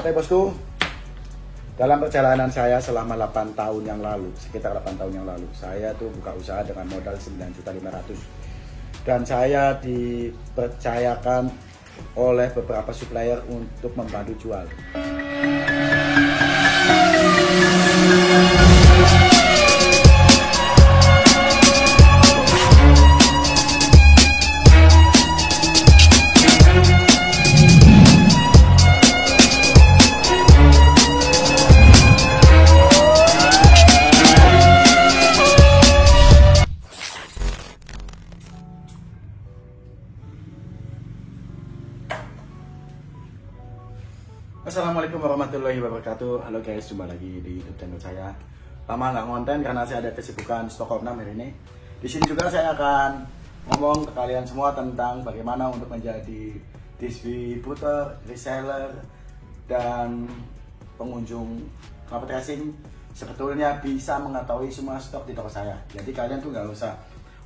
Oke bosku, dalam perjalanan saya selama 8 tahun yang lalu, sekitar 8 tahun yang lalu, saya tuh buka usaha dengan modal 9.500.000 dan saya dipercayakan oleh beberapa supplier untuk membantu jual. Assalamualaikum warahmatullahi wabarakatuh. Halo guys, jumpa lagi di YouTube channel saya. Lama nggak konten karena saya ada kesibukan Stockholm hari ini. Di sini juga saya akan ngomong ke kalian semua tentang bagaimana untuk menjadi distributor, reseller, dan pengunjung knalpot racing sebetulnya bisa mengetahui semua stok di toko saya. Jadi kalian tuh nggak usah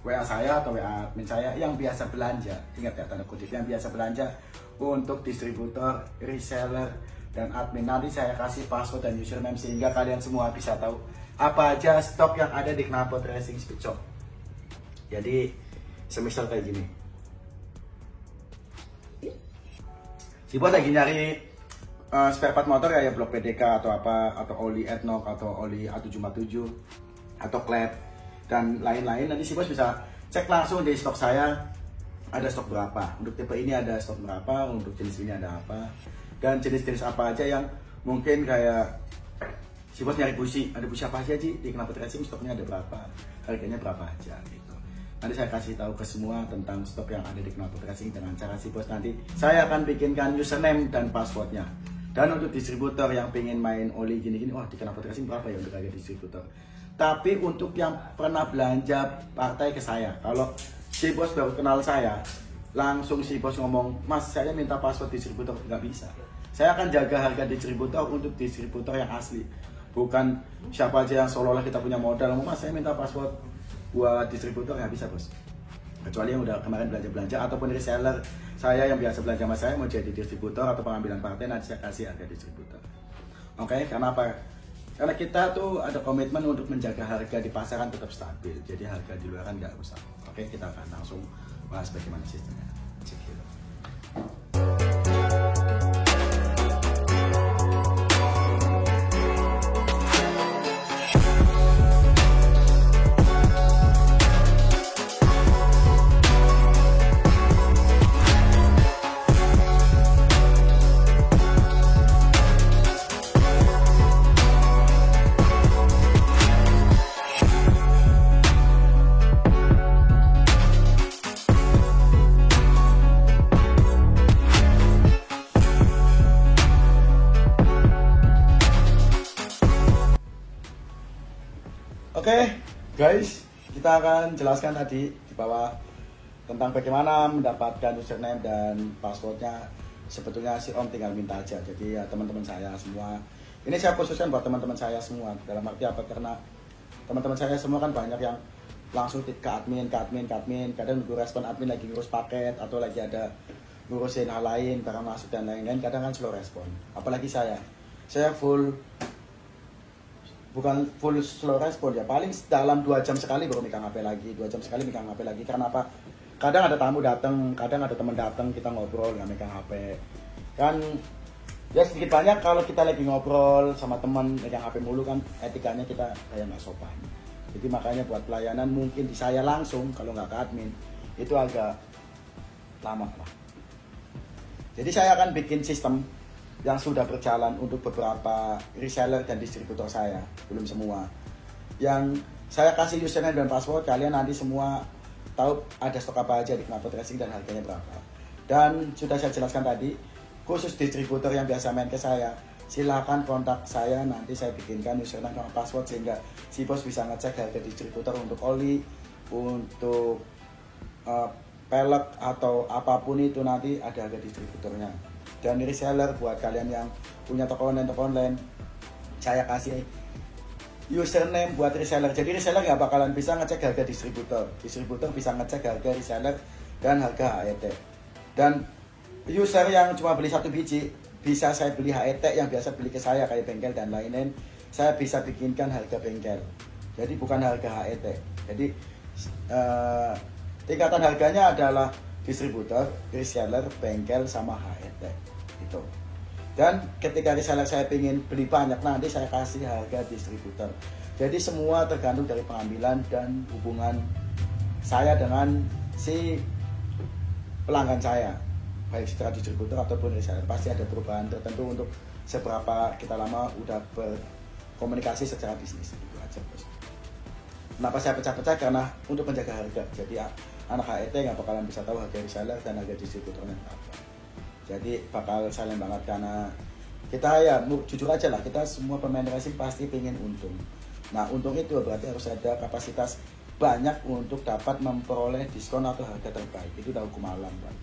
WA saya atau WA admin saya yang biasa belanja. Ingat ya, tanda kutip yang biasa belanja untuk distributor, reseller, dan admin. Nanti saya kasih password dan username sehingga kalian semua bisa tahu apa aja stok yang ada di knalpot racing speed shop. Jadi semisal kayak gini, si bos lagi nyari spare part motor kayak blok PDK atau apa, atau oli Adnoc atau oli A747 atau klep dan lain-lain. Nanti si bos bisa cek langsung di stok saya ada stok berapa, untuk tipe ini ada stok berapa, untuk jenis ini ada apa, dan jenis-jenis apa aja yang mungkin kayak si bos nyari busi, ada busi apa aja sih di knalpot racing, stoknya ada berapa, harganya berapa aja gitu. Nanti saya kasih tahu ke semua tentang stok yang ada di knalpot racing dengan cara si bos nanti saya akan bikinkan username dan passwordnya. Dan untuk distributor yang pengen main oli gini-gini, wah di knalpot racing berapa ya untuk harga distributor. Tapi untuk yang pernah belanja partai ke saya, kalau si bos baru kenal saya, langsung si bos ngomong, mas saya minta password distributor, nggak bisa. Saya akan jaga harga distributor untuk distributor yang asli, bukan siapa aja yang seolah-olah kita punya modal, mas saya minta password buat distributor, nggak bisa bos. Kecuali yang udah kemarin belanja-belanja ataupun reseller saya yang biasa belanja sama saya mau jadi distributor atau pengambilan partai, nanti saya kasih harga distributor. Oke, karena apa? Karena kita tuh ada komitmen untuk menjaga harga di pasaran tetap stabil, jadi harga di luaran nggak usah. Oke, kita akan langsung bahas bagaimana sistemnya. Cek dulu. Oke guys, kita akan jelaskan tadi di bawah tentang bagaimana mendapatkan username dan passwordnya. Sebetulnya si Om tinggal minta aja. Jadi ya teman-teman saya semua, ini saya khususkan buat teman-teman saya semua. Dalam arti apa? Karena teman-teman saya semua kan banyak yang langsung ke admin. Kadang nunggu respon admin lagi ngurus paket atau lagi ada ngurusin hal lain, barang masuk dan lain-lain. Kadang kan slow respon. Apalagi saya bukan full slow respon ya, paling dalam 2 jam sekali baru megang HP lagi, 2 jam sekali megang HP lagi. Karena apa? Kadang ada tamu datang, kadang ada teman datang, kita ngobrol nggak megang HP. Kan ya sedikit banyak kalau kita lagi ngobrol sama teman megang HP mulu kan etikanya kita kayak nggak sopan. Jadi makanya buat pelayanan mungkin di saya langsung, kalau nggak ke admin itu agak lama lah. Jadi saya akan bikin sistem yang sudah berjalan untuk beberapa reseller dan distributor saya, belum semua. Yang saya kasih username dan password, kalian nanti semua tahu ada stok apa aja di knalpot racing dan harganya berapa. Dan sudah saya jelaskan tadi, khusus distributor yang biasa main ke saya, silahkan kontak saya, nanti saya bikinkan username dan password sehingga si bos bisa ngecek harga distributor untuk oli, untuk pelek atau apapun itu nanti ada harga distributornya. Dan reseller buat kalian yang punya toko online, saya kasih username buat reseller. Jadi reseller nggak bakalan bisa ngecek harga distributor bisa ngecek harga reseller dan harga HET. Dan user yang cuma beli 1 biji bisa saya beli HET yang biasa beli ke saya kayak bengkel dan lain-lain, saya bisa bikinkan harga bengkel. Jadi bukan harga HET. Jadi tingkatan harganya adalah distributor, reseller, bengkel sama HET itu. Dan ketika reseller saya ingin beli banyak, nanti saya kasih harga distributor. Jadi semua tergantung dari pengambilan dan hubungan saya dengan si pelanggan saya, baik secara distributor ataupun reseller. Pasti ada perubahan tertentu untuk seberapa kita lama udah berkomunikasi secara bisnis. Itu aja, bos. Kenapa saya pecah-pecah? Karena untuk menjaga harga. Jadi anak HET nggak bakalan bisa tahu harga reseller dan harga distributornya apa. Jadi bakal silent banget karena kita ya jujur aja lah, kita semua pemain racing pasti pengen untung. Nah untung itu berarti harus ada kapasitas banyak untuk dapat memperoleh diskon atau harga terbaik. Itu udah hukum alam, Pak.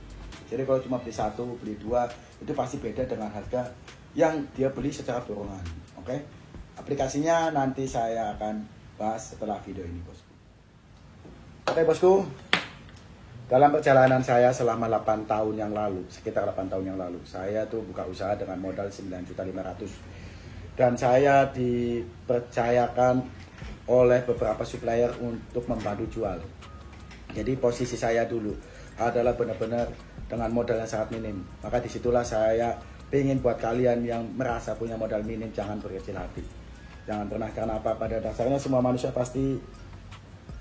Jadi kalau cuma beli satu, beli dua, itu pasti beda dengan harga yang dia beli secara borongan. Oke? Aplikasinya nanti saya akan bahas setelah video ini, bosku. Oke, bosku. Dalam perjalanan saya selama 8 tahun yang lalu, sekitar 8 tahun yang lalu, saya tuh buka usaha dengan modal 9.500.000. Dan saya dipercayakan oleh beberapa supplier untuk membantu jual. Jadi posisi saya dulu adalah benar-benar dengan modal yang sangat minim. Maka disitulah saya ingin buat kalian yang merasa punya modal minim, jangan berkecil hati. Jangan pernah, karena apa? Pada dasarnya semua manusia pasti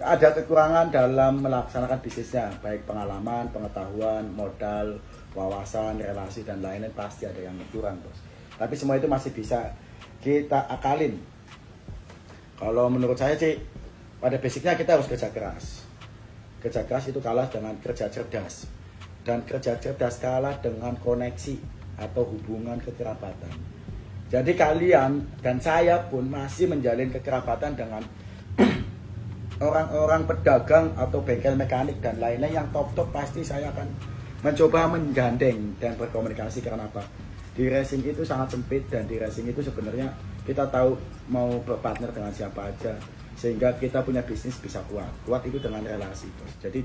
ada kekurangan dalam melaksanakan bisnisnya, baik pengalaman, pengetahuan, modal, wawasan, relasi, dan lain-lain pasti ada yang kurang, bos. Tapi semua itu masih bisa kita akalin. Kalau menurut saya sih, pada basicnya kita harus kerja keras. Kerja keras itu kalah dengan kerja cerdas. Dan kerja cerdas kalah dengan koneksi atau hubungan kekerabatan. Jadi kalian dan saya pun masih menjalin kekerabatan dengan orang-orang pedagang atau bengkel mekanik dan lain-lain yang top-top. Pasti saya akan mencoba menggandeng dan berkomunikasi. Karena apa? Di racing itu sangat sempit, dan di racing itu sebenarnya kita tahu mau berpartner dengan siapa aja sehingga kita punya bisnis bisa kuat itu dengan relasi, bos. Jadi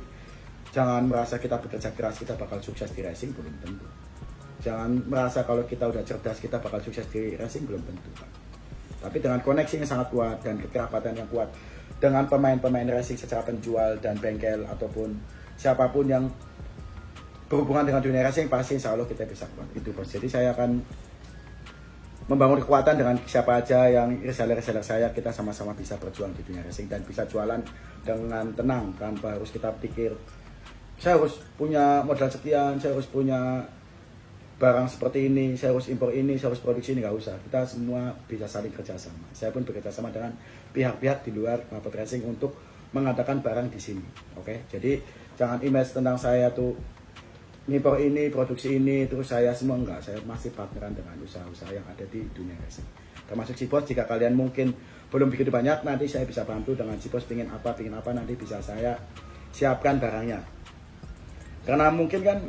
jangan merasa kita bekerja keras kita bakal sukses di racing, belum tentu. Jangan merasa kalau kita udah cerdas kita bakal sukses di racing, belum tentu, Pak. Tapi dengan koneksi yang sangat kuat dan kekerabatan yang kuat dengan pemain-pemain racing secara penjual dan bengkel ataupun siapapun yang berhubungan dengan dunia racing, pasti insya Allah kita bisa kuat. Itu, bos. Jadi saya akan membangun kekuatan dengan siapa aja yang reseller-reseller saya, kita sama-sama bisa berjuang di dunia racing dan bisa jualan dengan tenang tanpa harus kita pikir saya harus punya modal sekian, saya harus punya barang seperti ini, saya harus impor ini, saya harus produksi ini. Nggak usah. Kita semua bisa saling kerjasama. Saya pun bekerjasama dengan pihak-pihak di luar Knalpot Racing untuk mengadakan barang di sini. Oke, jadi jangan image tentang saya tuh ngimpor ini, produksi ini, terus saya semua enggak. Saya masih partneran dengan usaha-usaha yang ada di dunia racing. Termasuk Cipos, jika kalian mungkin belum begitu banyak, nanti saya bisa bantu dengan Cipos pingin apa, nanti bisa saya siapkan barangnya. Karena mungkin kan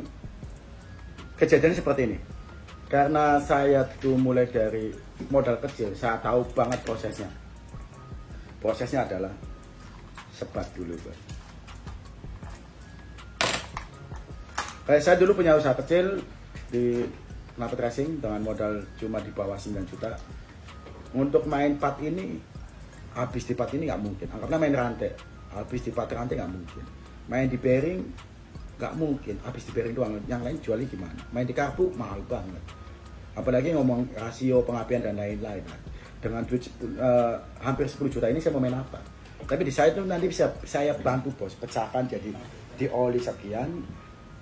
kejadian seperti ini. Karena saya tuh mulai dari modal kecil, saya tahu banget prosesnya. Prosesnya adalah sebat dulu, bos. Kayak saya dulu punya usaha kecil di Knalpot Racing dengan modal cuma di bawah 9 juta. Untuk main part ini, habis di part ini nggak mungkin. Anggaplah main rantai, habis di part rantai nggak mungkin. Main di bearing nggak mungkin, habis di bearing doang. Yang lain jualnya gimana? Main di karbu mahal banget. Apalagi ngomong rasio pengapian dan lain-lain. Dengan duit hampir 10 juta ini saya mau main apa? Tapi di saya itu nanti bisa saya bantu, bos, pecahkan jadi di oli sekian,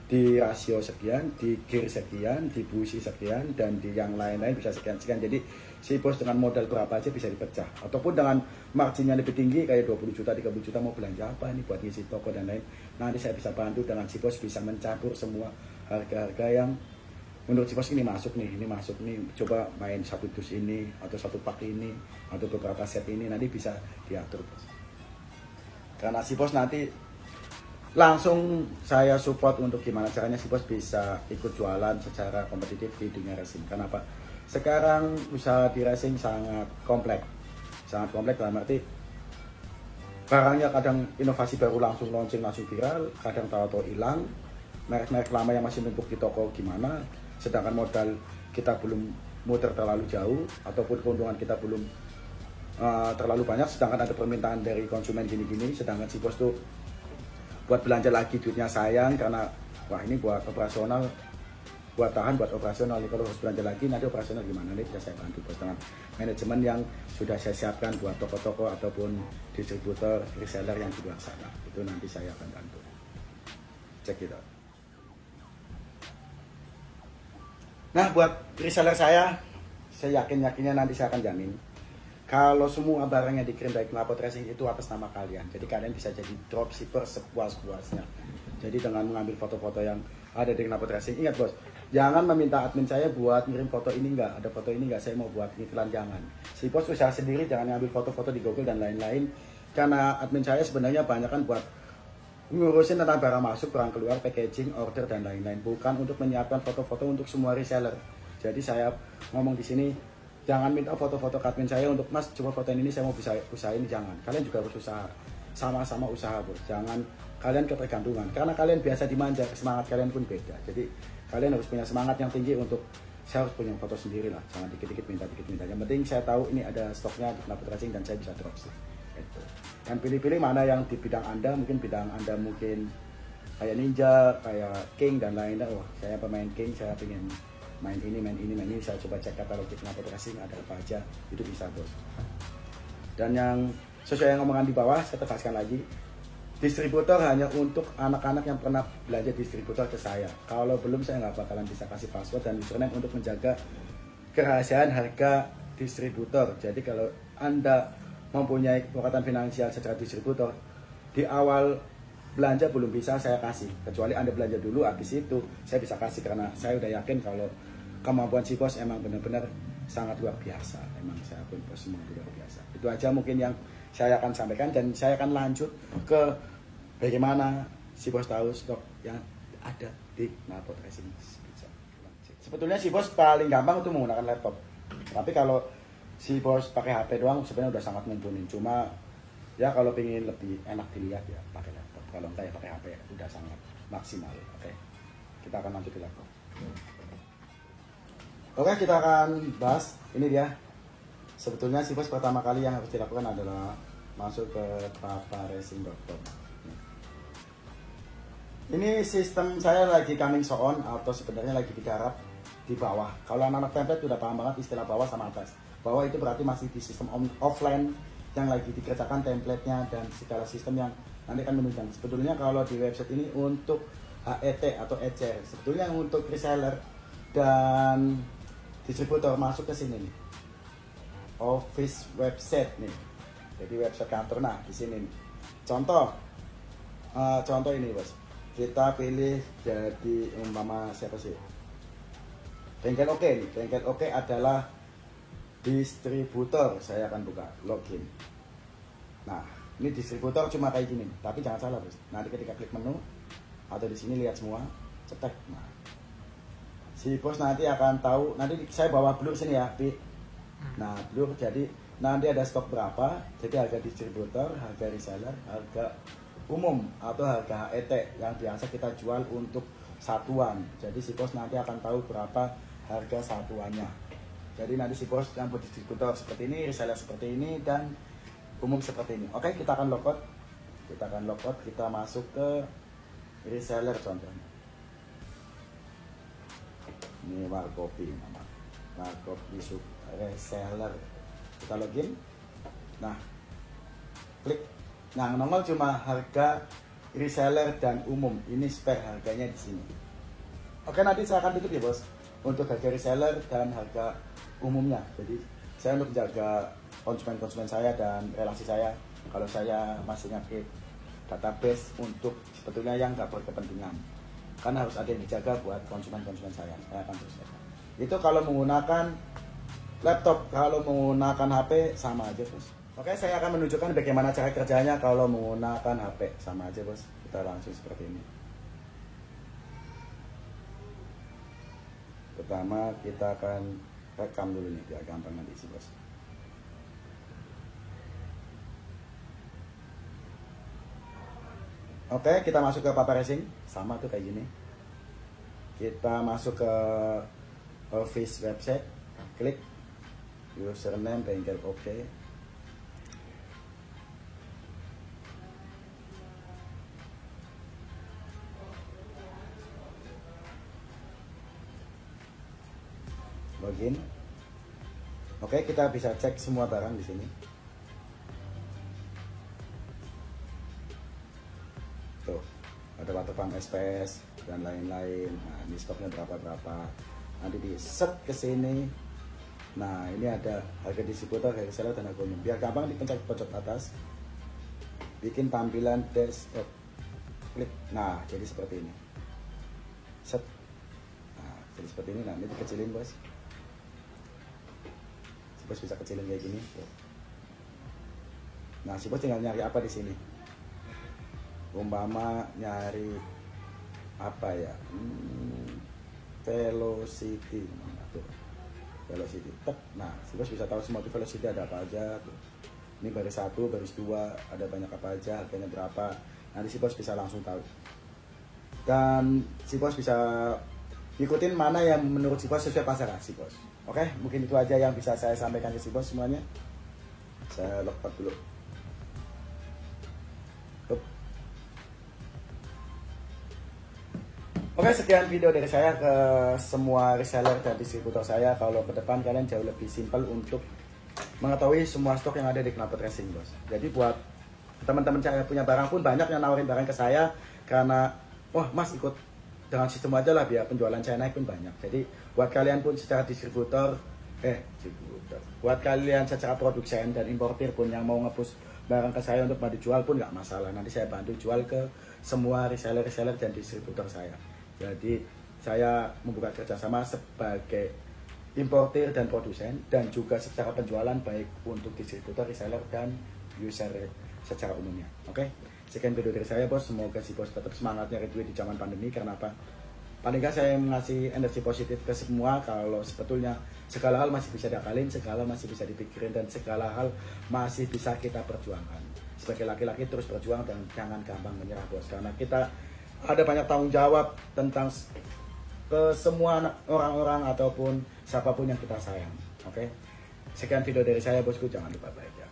di rasio sekian, di gear sekian, di busi sekian, dan di yang lain-lain bisa sekian-sekian. Jadi si bos dengan modal berapa aja bisa dipecah. Ataupun dengan marginnya lebih tinggi kayak 20 juta, 30 juta mau belanja apa ini buat ngisi toko dan lain. Nanti saya bisa bantu dengan si bos bisa mencampur semua harga-harga yang menurut si bos ini masuk nih, coba main satu dus ini atau satu pak ini atau beberapa set ini, nanti bisa diatur, bos. Karena si bos nanti langsung saya support untuk gimana caranya si bos bisa ikut jualan secara kompetitif di dunia racing. Kenapa? Sekarang usaha di racing sangat kompleks dalam arti barangnya kadang inovasi baru langsung launching, langsung viral, kadang tahu-tahu hilang. Merek-merek lama yang masih numpuk di toko gimana, sedangkan modal kita belum muter terlalu jauh ataupun keuntungan kita belum terlalu banyak, sedangkan ada permintaan dari konsumen gini-gini, sedangkan si bos tuh buat belanja lagi duitnya sayang karena wah ini buat operasional, buat tahan buat operasional, kalau harus belanja lagi nanti operasional gimana nih, bisa saya bantu bos dengan manajemen yang sudah saya siapkan buat toko-toko ataupun distributor reseller yang di luar sana, itu nanti saya akan bantu. Cek itu. Nah buat reseller saya yakinnya nanti saya akan jamin kalau semua barang yang dikirim dari Knalpot Racing itu atas nama kalian. Jadi kalian bisa jadi dropshipper sepuas-puasnya. Jadi dengan mengambil foto-foto yang ada di Knalpot Racing. Ingat bos, jangan meminta admin saya buat ngirim foto ini enggak, ada foto ini enggak, saya mau buat iklan, jangan. Si bos usaha sendiri, jangan ngambil foto-foto di Google dan lain-lain. Karena admin saya sebenarnya banyak kan buat ngurusin tentang barang masuk, barang keluar, packaging, order dan lain-lain. Bukan untuk menyiapkan foto-foto untuk semua reseller. Jadi saya ngomong di sini, jangan minta foto-foto admin saya untuk mas coba fotoin ini saya mau bisa usahain, jangan. Kalian juga harus usaha, sama-sama usaha bos. Jangan kalian ketergantungan karena kalian biasa dimanja, semangat kalian pun beda. Jadi kalian harus punya semangat yang tinggi untuk saya harus punya foto sendiri lah, jangan dikit-dikit minta. Yang penting saya tahu ini ada stoknya di Knalpot Racing dan saya bisa dropship gitu. Dan pilih-pilih mana yang di bidang anda, mungkin bidang anda mungkin kayak Ninja, kayak King dan lain-lain. Oh saya pemain King, saya pengen main ini, saya coba cek katalog di Knalpot Racing ada apa aja, itu bisa bos. Dan yang sesuai yang ngomongan di bawah, saya tegaskan lagi, distributor hanya untuk anak-anak yang pernah belanja distributor ke saya. Kalau belum, saya nggak bakalan bisa kasih password dan username untuk menjaga kerahasiaan harga distributor. Jadi kalau anda mempunyai kekuatan finansial secara distributor, di awal belanja belum bisa saya kasih, kecuali anda belanja dulu, habis itu saya bisa kasih karena saya udah yakin kalau kemampuan si bos emang benar-benar sangat luar biasa. Emang saya pun bos semua luar biasa. Itu aja mungkin yang saya akan sampaikan dan saya akan lanjut ke bagaimana si bos tahu stok yang ada di Knalpot Racing. Sebetulnya si bos paling gampang untuk menggunakan laptop, tapi kalau si bos pakai HP doang sebenarnya udah sangat mumpuni. Cuma ya kalau pengen lebih enak dilihat ya pakai laptop, kalau enggak ya pakai HP udah sangat maksimal. Oke, kita akan lanjut ke laptop. Oke, kita akan bahas ini dia. Sebetulnya si bos pertama kali yang harus dilakukan adalah masuk ke paparacing.com. Ini sistem saya lagi coming soon atau sebenarnya lagi digarap di bawah. Kalau anak-anak template sudah paham banget istilah bawah sama atas. Bawah itu berarti masih di sistem offline yang lagi dikerjakan template-nya dan segala sistem yang nanti akan menunjang. Sebetulnya kalau di website ini untuk HET atau ECR, sebetulnya untuk reseller dan distributor masuk ke sini nih. Office website nih, jadi website kantor. Nah di sini nih. Contoh ini bos, kita pilih jadi umpama siapa sih, Bengkel Oke nih. Bengkel Oke adalah distributor, saya akan buka login. Nah ini distributor cuma kayak gini, tapi jangan salah bos, nanti ketika klik menu atau di sini lihat semua, cetek. Nah si bos nanti akan tahu, nanti saya bawa blur sini ya, nah blur, jadi nanti ada stok berapa, jadi harga distributor, harga reseller, harga umum atau harga HET yang biasa kita jual untuk satuan. Jadi si bos nanti akan tahu berapa harga satuannya. Jadi nanti si bos yang buat distributor seperti ini, reseller seperti ini, dan umum seperti ini. Oke, kita akan logout. Kita masuk ke reseller contohnya. Ini Warkopi nama. Warkopi sub reseller. Kita login. Nah, klik. Nah, nongol cuma harga reseller dan umum. Ini spare harganya di sini. Oke, nanti saya akan tutup ya bos untuk harga reseller dan harga umumnya. Jadi saya untuk menjaga konsumen-konsumen saya dan relasi saya, kalau saya masih ngaktif database untuk sebetulnya yang nggak berkepentingan, karena harus ada yang dijaga buat konsumen-konsumen saya akan terus jaga. Itu kalau menggunakan laptop, kalau menggunakan HP sama aja bos. Oke, saya akan menunjukkan bagaimana cara kerjanya kalau menggunakan HP, sama aja bos. Kita langsung seperti ini. Pertama kita akan rekam dulu nih biar gampang nanti sih bos. Oke, kita masuk ke paparacing, sama tuh kayak gini. Kita masuk ke office website, klik username, bengkel oke. Login. Oke, kita bisa cek semua barang di sini. Tuh, ada water pump SPS dan lain-lain. Nah, ini stoknya berapa. Nanti di set ke sini. Nah, ini ada harga distributor, harga seller, dan harga umum. Biar gampang dipencet pojok atas. Bikin tampilan desktop. Klik. Nah, jadi seperti ini. Set. Nah, jadi seperti ini. Nah, ini dikecilin, Bos. Si Bos bisa kecilin kayak gini. Tuh. Nah, si Bos tinggal nyari apa di sini. Umpama nyari apa ya? Velocity. Tuh. Velocity. Tek. Nah, si Bos bisa tahu semua itu velocity ada apa aja. Tuh. Ini baris 1, baris 2, ada banyak apa aja, harganya berapa. Nanti si Bos bisa langsung tahu. Dan si Bos bisa ikutin mana yang menurut si Bos sesuai pasaran si Bos. Oke, mungkin itu aja yang bisa saya sampaikan ke si Bos semuanya. Saya login dulu. Oke, sekian video dari saya ke semua reseller dan distributor saya. Kalau ke depan kalian jauh lebih simpel untuk mengetahui semua stok yang ada di Knalpot Racing, Bos. Jadi buat teman-teman saya punya barang pun banyak yang nawarin barang ke saya karena wah Mas ikut dengan sistem aja lah biar penjualan saya naik pun banyak. Jadi buat kalian pun secara distributor, buat kalian secara produsen dan importir pun yang mau nge-push barang ke saya untuk bantu jual pun nggak masalah. Nanti saya bantu jual ke semua reseller dan distributor saya. Jadi saya membuka kerjasama sebagai importir dan produsen dan juga secara penjualan baik untuk distributor, reseller dan user secara umumnya. Oke, sekian video dari saya, Bos. Semoga si Bos tetap semangat nyari duit di zaman pandemi. Karena apa? Paling nggak saya mengasih energi positif ke semua kalau sebetulnya segala hal masih bisa diakalin, segala hal masih bisa dipikirin, dan segala hal masih bisa kita perjuangkan. Sebagai laki-laki terus berjuang dan jangan gampang menyerah, Bos. Karena kita ada banyak tanggung jawab tentang ke semua orang-orang ataupun siapapun yang kita sayang. Oke, sekian video dari saya, Bosku. Jangan lupa like ya.